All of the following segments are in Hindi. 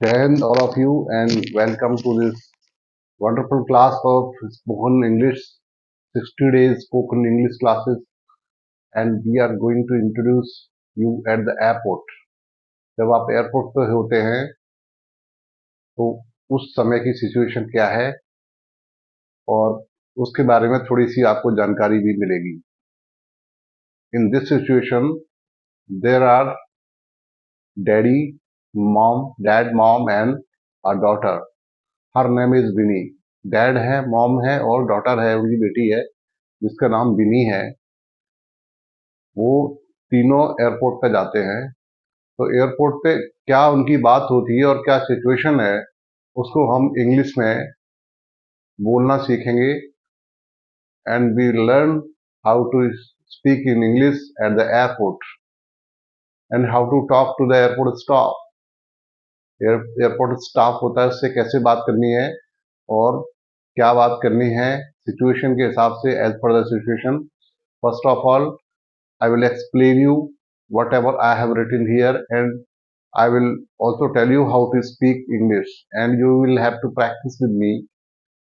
Jai all of you, and welcome to this wonderful class of spoken English, 60 days spoken English classes. And we are going to introduce you at the airport. जब आप एयरपोर्ट पे होते हैं तो उस समय की सिचुएशन क्या है और उसके बारे में थोड़ी सी आपको जानकारी भी मिलेगी. In this situation there are dad, mom and a daughter. Her name is Bini. Dad है, मॉम है और डॉटर है, उनकी बेटी है जिसका नाम बिनी है. वो तीनों एयरपोर्ट पे जाते हैं. तो एयरपोर्ट पे क्या उनकी बात होती है और क्या सिचुएशन है उसको हम इंग्लिश में बोलना सीखेंगे. And we learn how to speak in English at the airport and how to talk to the airport staff. Airport staff होता है, उससे कैसे बात करनी है और क्या बात करनी है सिचुएशन के हिसाब से, as per the situation. First of all I will explain you whatever I have written here, and I will also tell you how to speak English, and you will have to practice with me.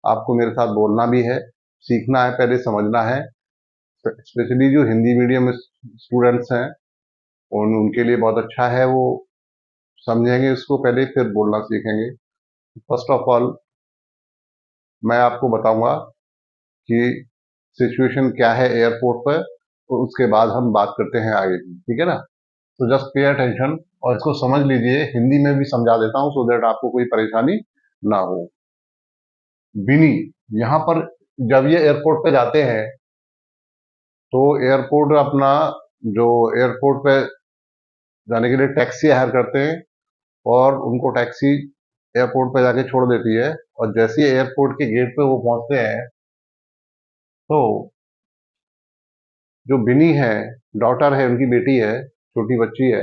आपको मेरे साथ बोलना भी है, सीखना है, पहले समझना है. स्पेशली जो हिंदी मीडियम स्टूडेंट्स हैं उनके लिए बहुत अच्छा है. वो समझेंगे इसको पहले, फिर बोलना सीखेंगे. फर्स्ट ऑफ ऑल मैं आपको बताऊंगा कि सिचुएशन क्या है एयरपोर्ट पर, तो उसके बाद हम बात करते हैं आगे की. ठीक है ना? तो जस्ट पे अटेंशन और इसको समझ लीजिए. हिंदी में भी समझा देता हूँ सो दैट आपको कोई परेशानी ना हो. बिनी, यहाँ पर जब ये एयरपोर्ट पे जाते हैं तो एयरपोर्ट अपना जो एयरपोर्ट पे जाने के लिए टैक्सी हायर करते हैं और उनको टैक्सी एयरपोर्ट पे जाके छोड़ देती है. और जैसे ही एयरपोर्ट के गेट पे वो पहुंचते हैं तो जो बिनी है, डॉटर है, उनकी बेटी है, छोटी बच्ची है,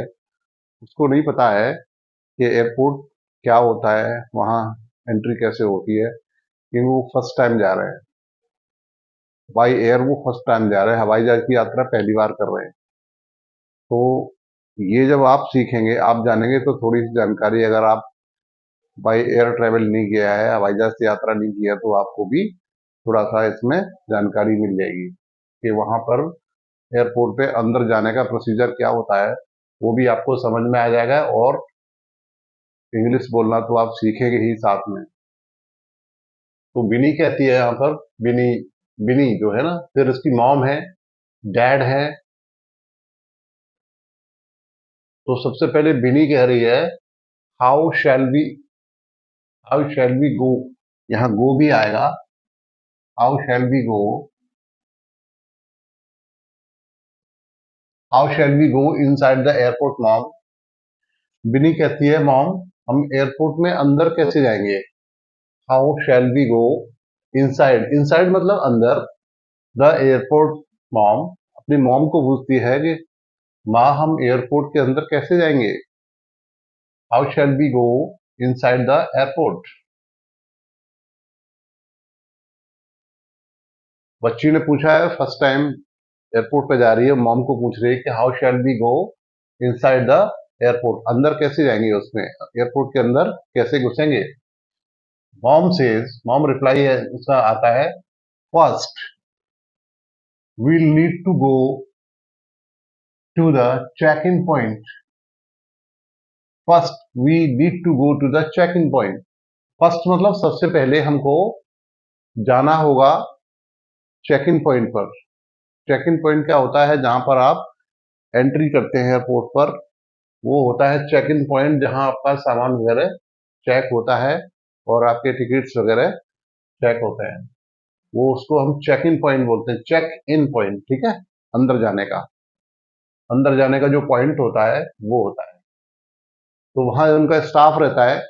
उसको नहीं पता है कि एयरपोर्ट क्या होता है, वहाँ एंट्री कैसे होती है. कि वो फर्स्ट टाइम जा रहे हैं बाई एयर, वो फर्स्ट टाइम जा रहे हैं, हवाई जहाज की यात्रा पहली बार कर रहे हैं. तो ये जब आप सीखेंगे, आप जानेंगे, तो थोड़ी सी जानकारी, अगर आप बाई एयर ट्रेवल नहीं किया है, हवाई जहाज से यात्रा नहीं किया, तो आपको भी थोड़ा सा इसमें जानकारी मिल जाएगी कि वहां पर एयरपोर्ट पे अंदर जाने का प्रोसीजर क्या होता है. वो भी आपको समझ में आ जाएगा और इंग्लिश बोलना तो आप सीखेंगे ही साथ में. तो बिनी कहती है यहाँ पर, बिनी, बिनी जो है ना, फिर उसकी मॉम है, डैड है. तो सबसे पहले बिनी कह रही है how shall we, how shall we go. यहाँ गो भी आएगा. How shall we go, how shall we go inside the airport mom. Bini कहती है मॉम, हम एयरपोर्ट में अंदर कैसे जाएंगे. How shall we go inside, inside मतलब अंदर, द एयरपोर्ट मॉम. अपनी मॉम को पूछती है कि माँ, हम एयरपोर्ट के अंदर कैसे जाएंगे. How shall we go inside the airport. बच्ची ने पूछा है, फर्स्ट टाइम एयरपोर्ट पे जा रही है, मॉम को पूछ रही है कि how shall we go inside the airport, अंदर कैसे जाएंगे, उसमें एयरपोर्ट के अंदर कैसे घुसेंगे. मॉम सेज, मॉम रिप्लाई है उसका आता है, first we'll need to go to the check in point. First we need to go to the check in point. First मतलब सबसे पहले हमको जाना होगा चेक इन पॉइंट पर. चेक इन पॉइंट क्या होता है, जहां पर आप एंट्री करते हैं एयरपोर्ट पर, वो होता है चेक इन पॉइंट, जहां आपका सामान वगैरह चेक होता है और आपके टिकट्स वगैरह चेक होते हैं. वो उसको हम चेक इन पॉइंट बोलते हैं, चेक इन पॉइंट. ठीक है? अंदर जाने का, अंदर जाने का जो पॉइंट होता है वो होता है. तो वहां उनका स्टाफ रहता है,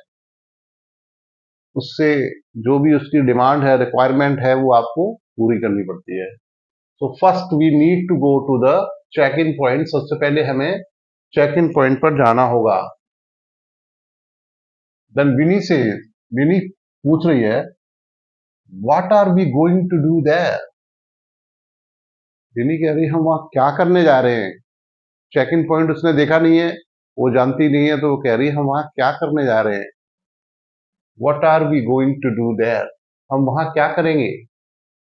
उससे जो भी उसकी डिमांड है, रिक्वायरमेंट है, वो आपको पूरी करनी पड़ती है. तो first we need to go to the check in point. सबसे पहले हमें चेक इन पॉइंट पर जाना होगा. देन विनी से, विनी पूछ रही है what are we going to do there. Vini कह रही है हम वहां क्या करने जा रहे हैं. चेक इन पॉइंट उसने देखा नहीं है, वो जानती नहीं है, तो वो कह रही है हम वहां क्या करने जा रहे हैं. What are we going to do there, हम वहां क्या करेंगे,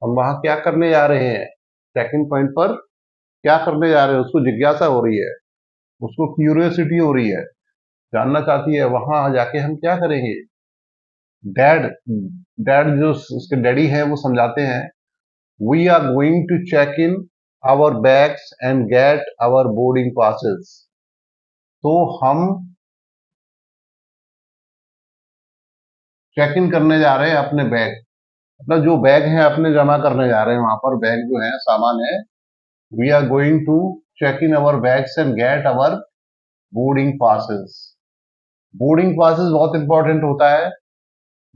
हम वहां क्या करने जा रहे हैं, चेक इन पॉइंट पर क्या करने जा रहे हैं, उसको जिज्ञासा हो रही है, उसको क्यूरियोसिटी हो रही है, जानना चाहती है वहां जाके हम क्या करेंगे। डैड डैड जो उसके डैडी हैं वो समझाते हैं, we are going to check in our bags and get our boarding passes. तो हम चेक इन करने जा रहे हैं अपने बैग, मतलब जो बैग है अपने जमा करने जा रहे हैं वहां पर, बैग जो है सामान है। We are going to check in our bags and get our boarding passes. Boarding passes बहुत इंपॉर्टेंट होता है।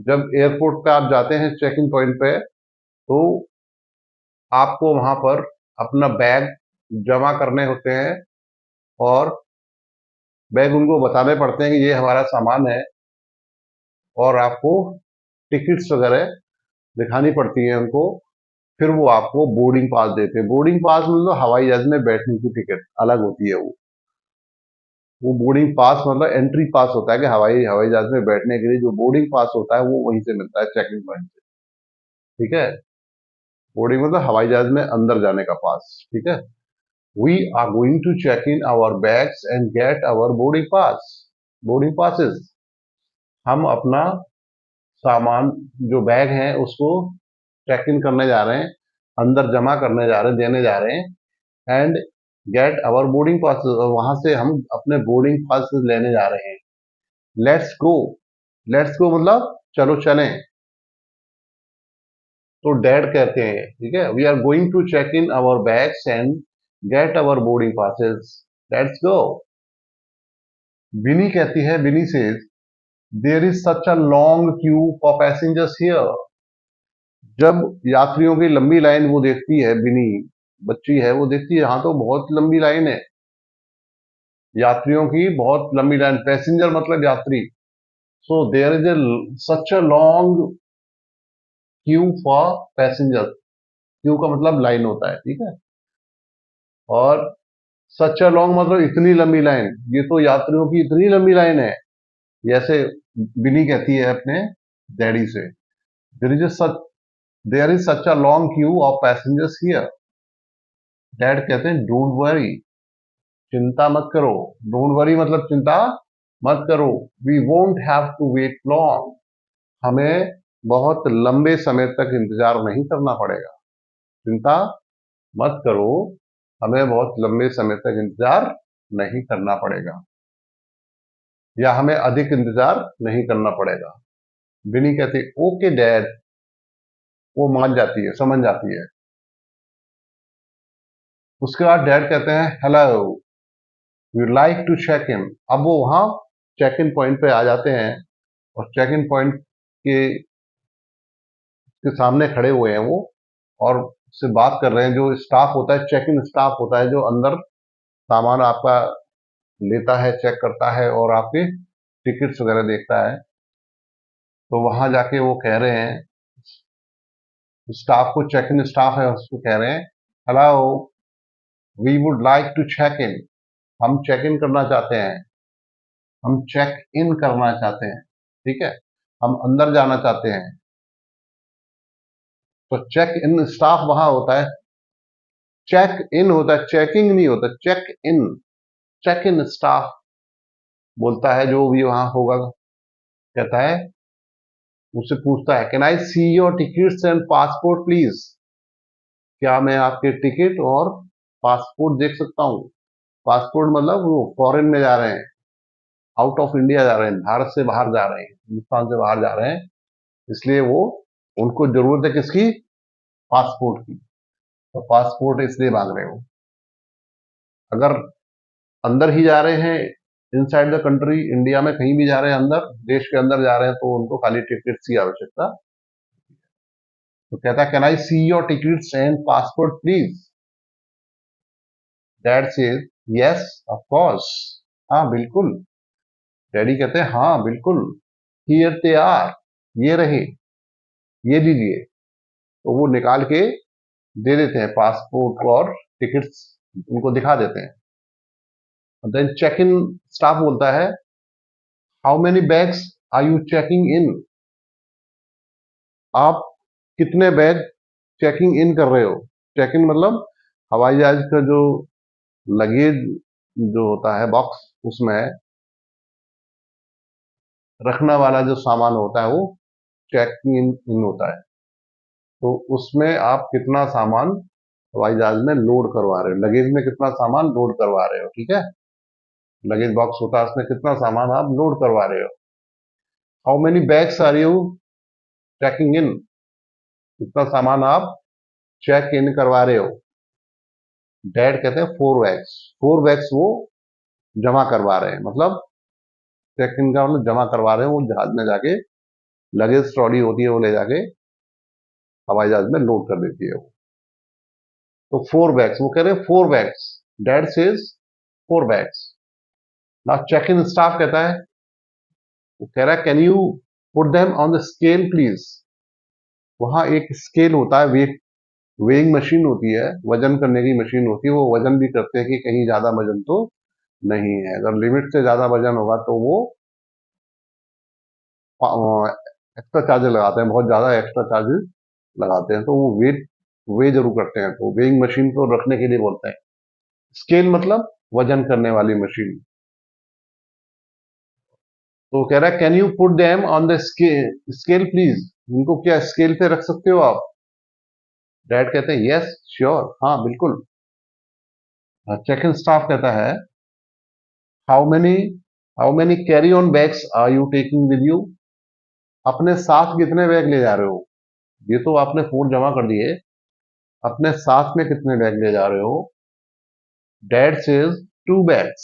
जब एयरपोर्ट पे आप जाते हैं चेक इन पॉइंट पे, तो आपको वहां पर अपना बैग जमा करने होते हैं, और बैग उनको बताने पड़ते हैं कि ये हमारा सामान है, और आपको टिकट्स वगैरह दिखानी पड़ती है उनको। फिर वो आपको बोर्डिंग पास देते हैं। बोर्डिंग पास मतलब हवाई जहाज में बैठने की टिकट अलग होती है। वो बोर्डिंग पास मतलब एंट्री पास होता है कि हवाई हवाई जहाज में बैठने के लिए जो बोर्डिंग पास होता है वो वहीं से मिलता है, चेकिंग पॉइंट से। ठीक है, बोर्डिंग मतलब हवाई जहाज में अंदर जाने का पास। ठीक है, we are going to check in our bags and get our boarding pass, boarding passes. हम अपना सामान जो बैग है उसको चेक इन करने जा रहे हैं, अंदर जमा करने जा रहे हैं, देने जा रहे हैं। And get our boarding passes, और वहां से हम अपने बोर्डिंग पासेस लेने जा रहे हैं। लेट्स गो, लेट्स गो मतलब चलो चलें। तो डैड कहते हैं, ठीक है, we are going to check in our bags and get our boarding passes, let's go. Bini कहती है, Bini says, there is such a long queue for passengers here. जब यात्रियों की लंबी लाइन वो देखती है, बिनी बच्ची है, वो देखती है यहाँ तो बहुत लंबी लाइन है, यात्रियों की बहुत लंबी लाइन, पैसेंजर मतलब यात्री। So there is a such a long queue for passenger, queue का मतलब लाइन होता है, ठीक है। और सच अ लॉन्ग मतलब इतनी लंबी लाइन, ये तो यात्रियों की इतनी लंबी लाइन है। जैसे बिनी कहती है अपने डैडी से, there is such there is such a long queue of passengers here. Dad कहते हैं, डोंट वरी, चिंता मत करो। डोंट वरी मतलब चिंता मत करो। We won't have to wait long, हमें बहुत लंबे समय तक इंतजार नहीं करना पड़ेगा। चिंता मत करो, हमें बहुत लंबे समय तक इंतजार नहीं करना पड़ेगा, या हमें अधिक इंतजार नहीं करना पड़ेगा। बिनी कहती ओके डैड, वो मान जाती है, समझ जाती है। उसके बाद डैड कहते हैं, hello, we like to check in. अब वो वहां चेक इन पॉइंट पे आ जाते हैं, और चेक इन पॉइंट के सामने खड़े हुए हैं वो, और उससे बात कर रहे हैं। जो स्टाफ होता है, चेक इन स्टाफ होता है, जो अंदर सामान आपका लेता है, चेक करता है और आपके टिकट्स वगैरह देखता है। तो वहां जाके वो कह रहे हैं, स्टाफ को, चेक इन स्टाफ है उसको कह रहे हैं, hello, we would like to check in, हम चेक इन करना चाहते हैं, हम चेक इन करना चाहते हैं, ठीक है, हम अंदर जाना चाहते हैं। तो चेक इन स्टाफ वहां होता है, चेक इन होता है, चेकिंग नहीं होता, check in. Check in staff बोलता है, जो भी वहां होगा, कहता है, उससे पूछता है, can I see your tickets and passport please, क्या मैं आपके टिकट और पासपोर्ट देख सकता हूँ। पासपोर्ट मतलब वो फॉरेन में जा रहे हैं, आउट ऑफ इंडिया जा रहे हैं, भारत से बाहर जा रहे हैं, हिंदुस्तान से बाहर जा रहे हैं, इसलिए वो, उनको जरूरत है किसकी, पासपोर्ट की। तो पासपोर्ट इसलिए मांग रहे हो। अगर अंदर ही जा रहे हैं, इनसाइड द कंट्री, इंडिया में कहीं भी जा रहे हैं, अंदर देश के अंदर जा रहे हैं, तो उनको खाली टिकट्स की आवश्यकता। तो कहता है, can I see your tickets and passport please. Dad says, yes of course, हाँ बिल्कुल। डैडी कहते हैं, हाँ बिल्कुल, हियर दे आर, ये रहे, ये दीजिए। तो वो निकाल के दे देते हैं पासपोर्ट और टिकट्स, उनको दिखा देते हैं। देन चेक इन स्टाफ बोलता है, how many bags are you checking in, आप कितने बैग चेकिंग इन कर रहे हो। चेक इन मतलब हवाई जहाज का जो लगेज जो होता है बॉक्स, उसमें रखने वाला जो सामान होता है वो चेकिंग इन होता है। तो उसमें आप कितना सामान हवाई जहाज में लोड करवा रहे हो, लगेज में कितना सामान लोड करवा रहे हो, ठीक है। लगेज बॉक्स होता है, उसमें कितना सामान आप लोड करवा रहे हो। How many bags are you checking in, कितना सामान आप चेक इन करवा रहे हो। डैड कहते हैं 4 बैग्स, 4 बैग्स वो जमा करवा रहे हैं, मतलब चेक इन का मतलब जमा करवा रहे हैं, वो जहाज में जाके लगेज ट्रॉली होती है वो ले जाके हवाई जहाज में लोड कर देती है वो। तो 4 बैग्स, वो कह रहे हैं 4 बैग्स, डैड सेज 4 बैग्स। ना चेक इन स्टाफ कहता है, वो कह रहा है can you put them on the scale please. वहां एक स्केल होता है, वेइंग मशीन होती है, वजन करने की मशीन होती है, वो वजन भी करते हैं कि कहीं ज्यादा वजन तो नहीं है। अगर लिमिट से ज्यादा वजन होगा तो वो एक्स्ट्रा चार्जेस लगाते हैं, बहुत ज्यादा एक्स्ट्रा चार्जेस लगाते हैं। तो वो वे जरूर करते हैं, तो वेइंग मशीन को रखने के लिए बोलते हैं। स्केल मतलब वजन करने वाली मशीन। तो कह रहा है can you put them on the scale please, उनको क्या स्केल पे रख सकते हो आप। डैड कहते हैं यस श्योर, हाँ बिल्कुल। चेक इन स्टाफ कहता है how many how many carry on bags are you taking with you, अपने साथ कितने बैग ले जा रहे हो। ये तो आपने फूड जमा कर दिए, अपने साथ में कितने बैग ले जा रहे हो। डैड सेज 2 बैग्स,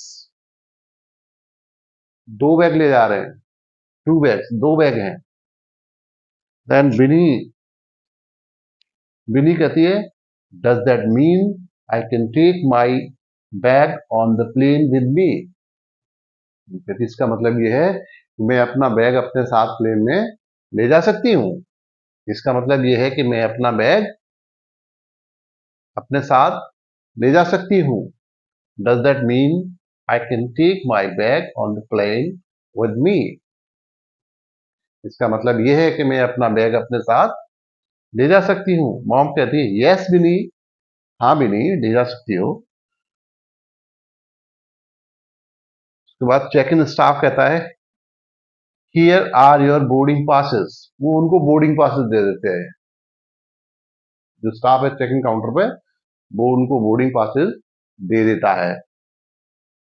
2 बैग ले जा रहे हैं, 2 बैग्स, 2 बैग हैं। देन बिनी कहती है does that mean I can take my bag on the plane with me, कहती इसका मतलब ये है कि मैं अपना बैग अपने साथ प्लेन में ले जा सकती हूँ। इसका मतलब ये है कि मैं अपना बैग अपने साथ ले जा सकती हूँ। Does that mean I can take my bag on the plane with me, इसका मतलब ये है कि मैं अपना बैग अपने साथ ले जा सकती हूँ। मॉम कहती है यस बिनी, हाँ बिनी ले जा सकती हो। उसके बाद चेक इन स्टाफ कहता है here are your boarding passes, वो उनको बोर्डिंग पासेस दे देते हैं। जो स्टाफ है चेक इन काउंटर पे, वो उनको बोर्डिंग पासेस दे देता है।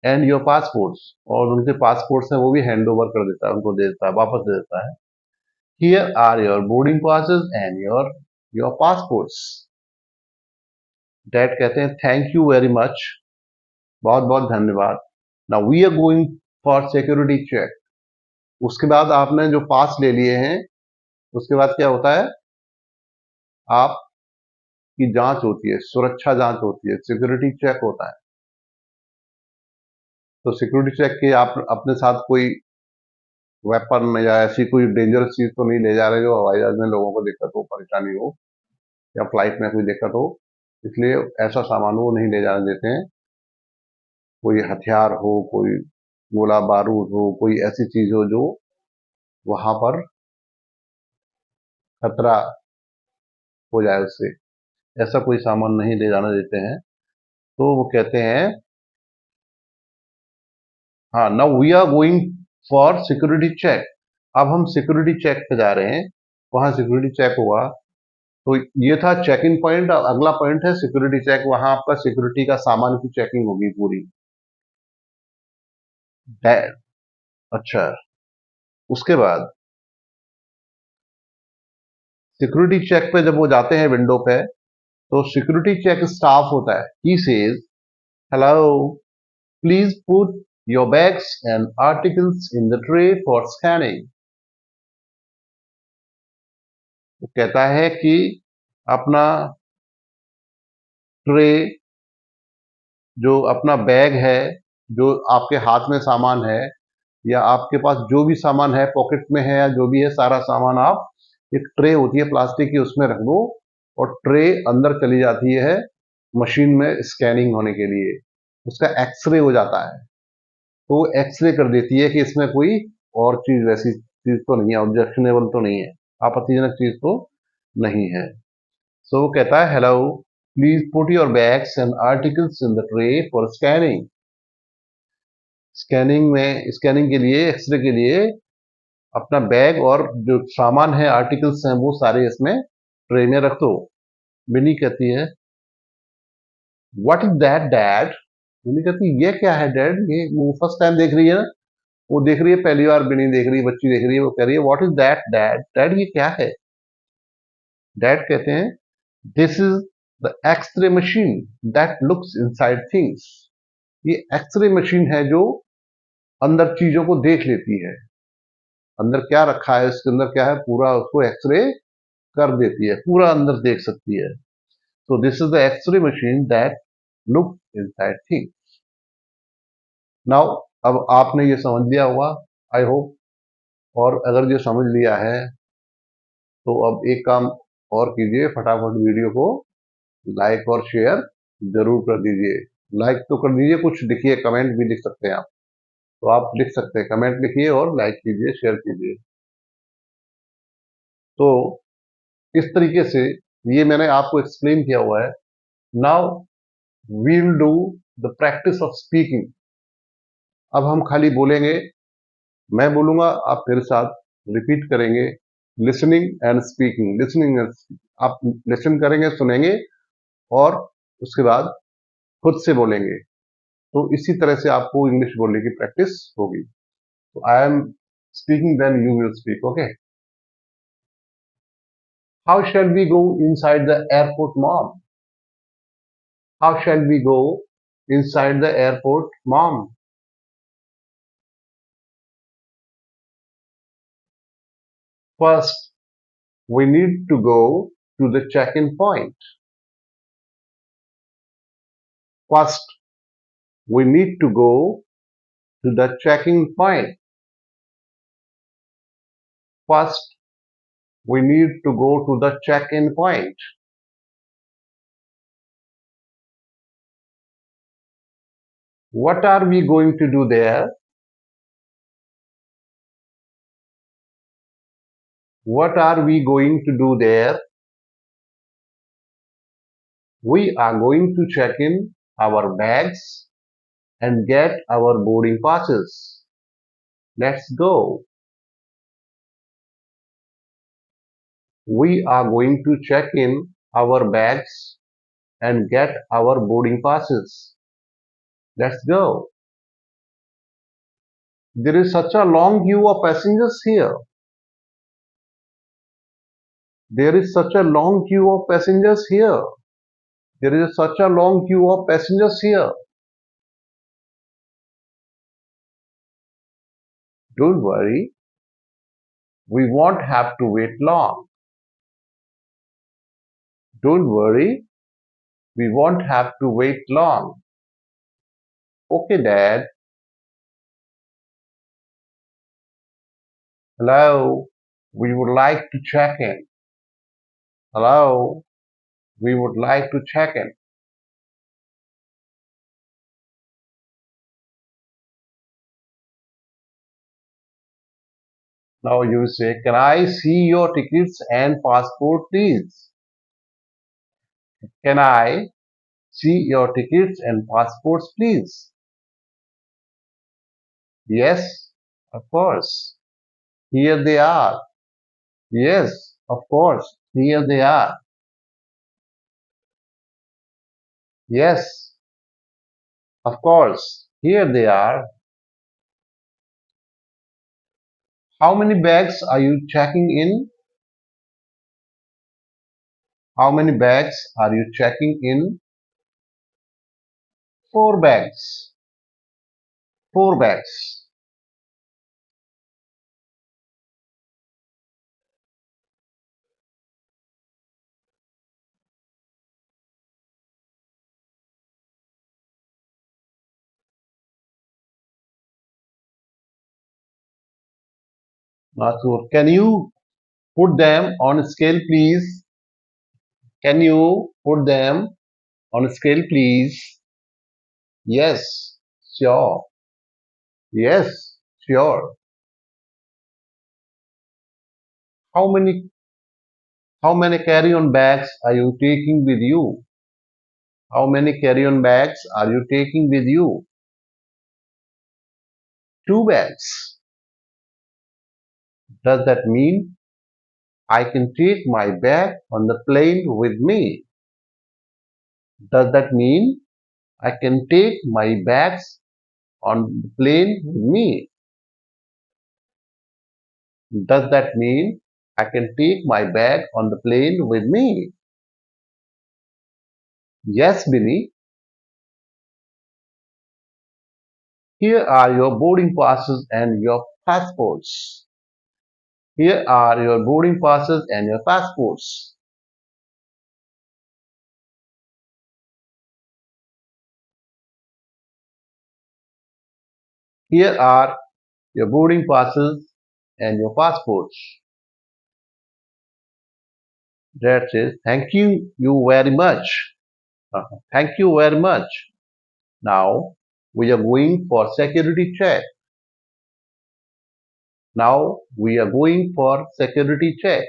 एंड योर पासपोर्ट्स, और उनके पासपोर्ट्स हैं वो भी हैंड ओवर कर देता है, उनको दे देता है, वापस दे देता है। Here are your boarding passes and your passports. Dad कहते हैं थैंक यू वेरी मच, बहुत बहुत धन्यवाद। Now we are going for security check. उसके बाद आपने जो पास ले लिए हैं, उसके बाद क्या होता है, आपकी जांच होती है, सुरक्षा जांच होती है, सिक्योरिटी चेक होता है। तो सिक्योरिटी चेक के आप अपने साथ कोई वेपन या ऐसी कोई डेंजरस चीज तो नहीं ले जा रहे जो हवाई जहाज में लोगों को दिक्कत हो, परेशानी हो, या फ्लाइट में कोई दिक्कत हो, इसलिए ऐसा सामान वो नहीं ले जाने देते हैं। कोई हथियार हो, कोई गोला बारूद हो, कोई ऐसी चीज हो जो वहां पर खतरा हो जाए उससे, ऐसा कोई सामान नहीं ले जाने देते हैं। तो वो कहते हैं हाँ now we are going for security check, अब हम सिक्योरिटी चेक पे जा रहे हैं, वहां सिक्योरिटी चेक हुआ। तो ये था चेक इन पॉइंट। अगला पॉइंट है सिक्योरिटी चेक, वहां आपका सिक्योरिटी का सामान की चेकिंग होगी पूरी। अच्छा, उसके बाद सिक्योरिटी चेक पे जब वो जाते हैं विंडो पे, तो सिक्योरिटी चेक स्टाफ होता है, he says hello please put your bags and articles in the tray for scanning. वो कहता है कि अपना ट्रे, जो अपना बैग है, जो आपके हाथ में सामान है, या आपके पास जो भी सामान है पॉकेट में है, या जो भी है सारा सामान आप एक ट्रे होती है प्लास्टिक की उसमें रख दो, और ट्रे अंदर चली जाती है मशीन में स्कैनिंग होने के लिए, उसका एक्सरे हो जाता है। तो वो एक्सरे कर देती है कि इसमें कोई और चीज, वैसी चीज तो नहीं है, ऑब्जेक्शनेबल तो नहीं है। आपत्तिजनक चीज तो नहीं है। सो वो कहता है hello, please put your bags and articles in the tray for scanning. Scanning के लिए, एक्सरे के लिए अपना बैग और जो सामान है, आर्टिकल्स हैं, वो सारे इसमें ट्रे में रख दो। बिनी कहती है व्हाट इज दैट डैड। बिनी कहती है ये क्या है डैड, ये वो फर्स्ट टाइम देख रही है ना, वो देख रही है पहली बार, बिनी देख रही है, बच्ची देख रही है, वो कह रही है what is that dad, dad ये क्या है। डैड कहते हैं this is the x-ray machine that looks inside things. ये एक्सरे मशीन है जो अंदर चीजों को देख लेती है, अंदर क्या रखा है, इसके अंदर क्या है, पूरा उसको एक्सरे कर देती है, पूरा अंदर देख सकती है। So this is the X-ray machine that looks inside things. Now अब आपने ये समझ लिया होगा, आई होप। और अगर ये समझ लिया है तो अब एक काम और कीजिए, फटाफट वीडियो को लाइक और शेयर जरूर कर दीजिए। लाइक तो कर दीजिए, कुछ लिखिए, कमेंट भी लिख सकते हैं आप, तो आप लिख सकते हैं, कमेंट लिखिए और लाइक कीजिए, शेयर कीजिए। तो इस तरीके से ये मैंने आपको एक्सप्लेन किया हुआ है। Now we will do the practice of speaking. अब हम खाली बोलेंगे, मैं बोलूंगा, आप मेरे साथ रिपीट करेंगे। Listening and speaking, listening and, आप लिसन करेंगे, सुनेंगे, और उसके बाद खुद से बोलेंगे। तो इसी तरह से आपको इंग्लिश बोलने की प्रैक्टिस होगी। तो I am speaking, then you will speak, okay. How shall we go inside the airport mom. How shall we go inside the airport mom. First we need to go to the check-in point. First, we need to go to the check-in point. First, we need to go to the check-in point. What are we going to do there? What are we going to do there? We are going to check in our bags and get our boarding passes. Let's go. We are going to check in our bags and get our boarding passes. Let's go. There is such a long queue of passengers here. There is such a long queue of passengers here. There is such a long queue of passengers here. Don't worry, we won't have to wait long. Don't worry, we won't have to wait long. Okay, Dad. Hello, we would like to check in. Hello, we would like to check in. Now you say, can I see your tickets and passport, please? Can I see your tickets and passports, please? Yes, of course. Here they are. Yes, of course. Here they are. Yes, of course. Here they are. How many bags are you checking in? How many bags are you checking in? 4 bags. 4 bags. Nasur, can you put them on a scale, please? Can you put them on a scale, please? Yes, sure. Yes, sure. How many carry-on bags are you taking with you? How many carry-on bags are you taking with you? Two bags. Does that mean I can take my bag on the plane with me? Does that mean I can take my bags on the plane with me? Does that mean I can take my bag on the plane with me? Yes, Billy. Here are your boarding passes and your passports. Here are your boarding passes and your passports. Here are your boarding passes and your passports. That says, thank you very much. Thank you very much. Now we are going for security check. Now we are going for security check.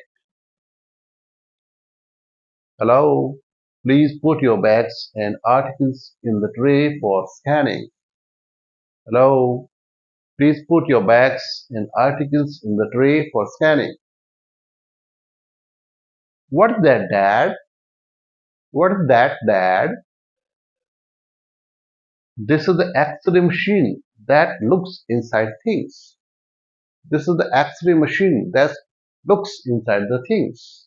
Hello, please put your bags and articles in the tray for scanning. Hello, please put your bags and articles in the tray for scanning. What's that, Dad? What is that, Dad? This is the X-ray machine that looks inside things. This is the X-ray machine that looks inside the things.